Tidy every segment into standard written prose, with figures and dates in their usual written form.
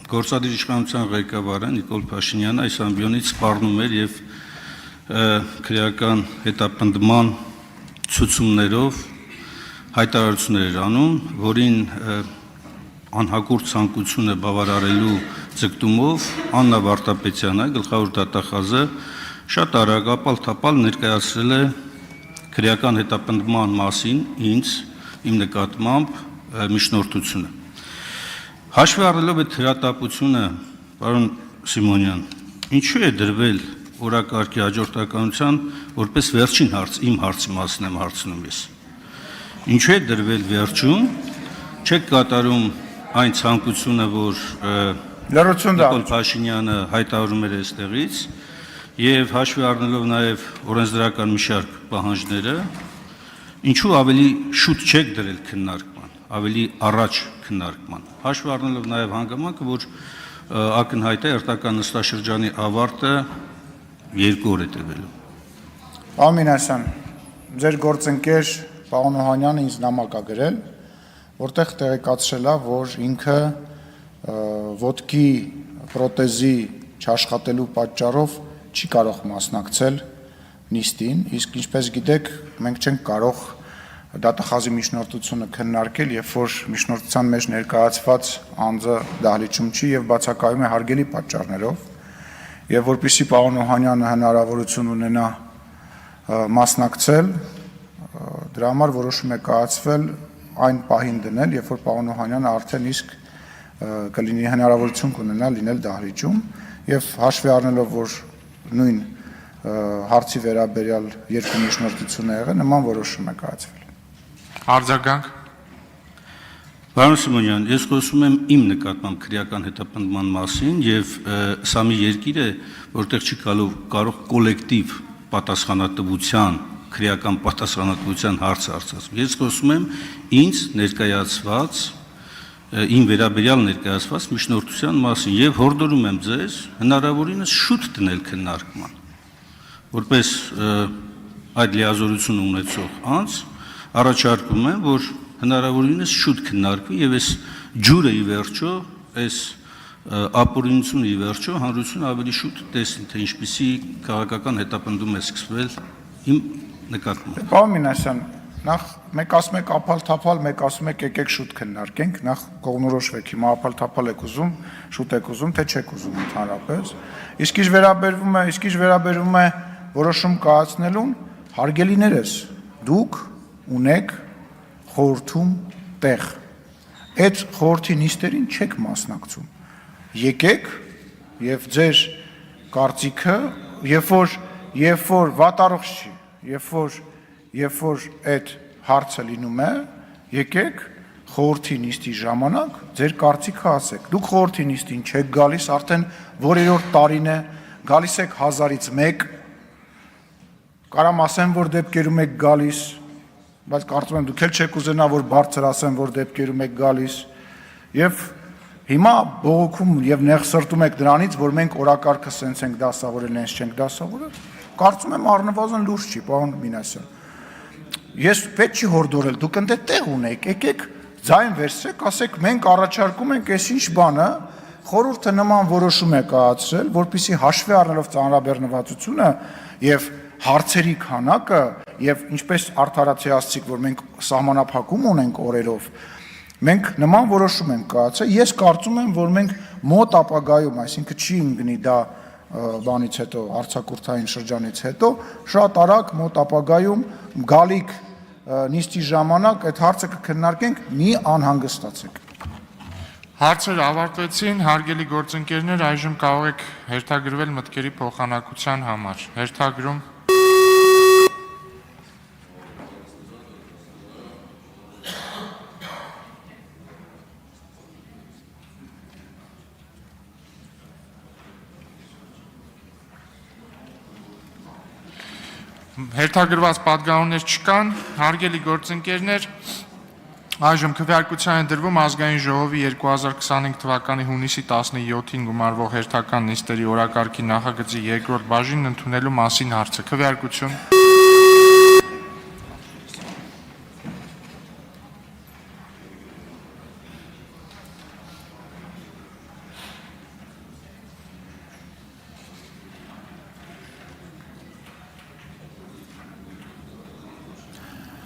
Գործադիր իշխանության ղեկավարը Նիկոլ Փաշինյանը այս ամբիոնից սպառնում էր եւ քրեական հետապնդման ցուցումներով հայտարարություններ էր անում, որին անհագուրդ ցանկությունը բավարարելու ձգտումով Աննա Վարդապետյանը, գլխավոր դատախազը, շատ արագ ապալ-թապալ ներկայացրել է քրեական հետապնդման մասին իմ նկատմամբ միջնորդությունը։ Հաշվի առնելով այդ հրատապությունը, պարոն Սիմոնյան, ինչու է դրվել օրակարգի հաջորդականության որպես վերջին հարց, իմ հարցի մասն եմ հարցնում ես։ Ինչու է դրվել վերջում, չեք կատարում այն ցանկությունը, որ Նիկոլ Փաշինյանը հայտարարում էր այստեղից, եւ հաշվի առնելով նաեւ օրենսդրական մի շարք պահանջները, ինչու ավելի շուտ չեք դրել քննարկման, ավելի առաջ քննարկման, հաշվի առնելով նաեւ հանգամանքը, որ ակնհայտ է երթական նստաշրջանի ավարտը 2 օր է տևելու։ Պարոն Մինասյան, ձեր գործընկեր պարոն Օհանյանը ինձ նամակ է գրել, որտեղ տեղեկացրել է, որ ինքը ոտքի պրոթեզի չաշխատելու պատճառով չի կարող մասնակցել նիստին, իսկ ինչպես գիտեք, մենք չենք կարող դատախազի միջնորդությունը քննարկել, երբ որ միջնորդության մեջ ներկայացված անձը դահլիճում չի եւ բացակայում է հարգելի պատճառներով, եւ որպեսզի պարոն Օհանյանը հնարավորություն ունենա մասնակցել, դրա համար որոշում է կայացվել այն պահին դնել, երբ որ պարոն Օհանյանը արդեն իսկ կլինի հնարավորություն կունենա լինել դահլիճում եւ հաշվի առնելով, որ նույն հարցի վերաբերյալ երկու միջնորդություն է եղել, նման որոշում է կայացվել։ Արձագանք։ Պարոն Սիմոնյան, ես խոսում եմ իմ նկատմամբ քրեական հետապնդման մասին եւ սա մի երկիր է, որտեղ չի կարող կոլեկտիվ պատասխանատվության, քրեական պատասխանատվության հարց արծարծել։ Ես խոսում եմ ինձ ներկայացված, իմ վերաբերյալ ներկայացված միջնորդության մասին եւ հորդորում եմ ձեզ հնարավորինս շուտ դնել քննարկման, որպես այդ լիազորություն ունեցող անձ առաջարկում եմ, որ հնարավորինս շուտ քննարկվի եւ այս ջուրը ի վերջո, այս ապօրինությունը ի վերջո հանրությունը ավելի շուտ տեսնի, թե ինչպիսի քաղաքական հետապնդում է սկսվել իմ նկատմամբ։ Պարոն Մինասյան, նախ մեկ ասում եք ապալ-թափալ, մեկ ասում եք եկեք շուտ քննարկենք, նախ կողմնորոշվեք, հիմա ապալ-թափալ եք ուզում, շուտ եք ուզում, թե չեք ուզում ընդհանրապես։ Իսկ ինչ վերաբերվում է որոշում կայացնելուն, հարգելիներս, դուք ունեք խորհրդում տեղ։ Այդ խորհրդի նիստերին չեք մասնակցում։ Եկեք եւ ձեր կարծիքը, երբ որ վատառողջ չի, երբ որ այդ հարցը լինում է, եկեք խորհրդի նիստի ժամանակ ձեր կարծիքը ասեք։ Դուք խորհրդի նիստին չեք գալիս, արդեն որերորդ տարին է, գալիս եք 1000-ից 1, կարամ ասեմ, որ դեպքերում եք գալիս, բայց կարծում եմ դուք էլ չեք ուզենա, որ բարձր ասեմ, որ դեպքերում եք գալիս, եւ հիմա բողոքում եւ նեղսրտում եք դրանից, որ մենք օրակարգը սենց ենք դասավորել, հենց չենք դասավորել։ Կարծում եմ առնվազն լուրջ չի, պարոն Մինասյան։ Ես պետք չի հորդորել, դուք ընդ տեղ ունեք, եկեք ձայն վերցրեք, ասեք մենք առաջարկում ենք այսինչ բանը, խորհուրդը նման որոշում է կայացրել, որպեսզի հաշվի առնելով ծանրաբեռնվածությունը եւ հարցերի քանակը եւ ինչպես արդարացիացիք, որ մենք սահմանափակում ունենք օրերով, մենք նման որոշում ենք կայացրել։ Ես կարծում եմ, որ մենք մոտ ապագայում, այսինքն չի ընկնի դա բանից հետո, արձակուրդային շրջանից հետո, շատ արագ մոտ ապագայում գալիք նիստի ժամանակ այդ հարցը կքննարկենք, մի անհանգստացեք։ Հարցերը ավարտվեցին, հարգելի գործընկերներ, այժմ կարող եք հերթագրվել մտքերի փոխանակության համար։ Հերթագրում։ Հերթագրված պատգամներ չկան, հարգելի գործընկերներ, այժմ քվեարկության է դրվում ազգային ժողովի 2025 թվականի հունիսի 17-ին գումարվող հերթական նիստերի օրակարգի նախագծի երկրորդ բաժինն ընդունելու մասին հարցը։ Քվեարկություն։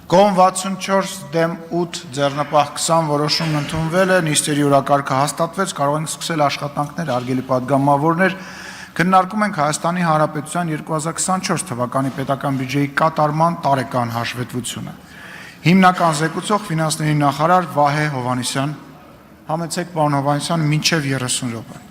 Կողմ 64 դեմ 8 ձեռնպահ 20 որոշումն ընդունվել է, նիստերի օրակարգը հաստատվեց, կարող ենք սկսել աշխատանքներ, հարգելի պատգամավորներ, քննարկում ենք Հայաստանի Հանրապետության 2024 թվականի պետական բյուջեի կատարման տարեկան հաշվետվությունը։ Հիմնական զեկուցող ֆինանսների նախարար Վահե Հովհաննիսյան, համեցեք պարոն Հովհաննիսյան, մինչև 30 րոպե։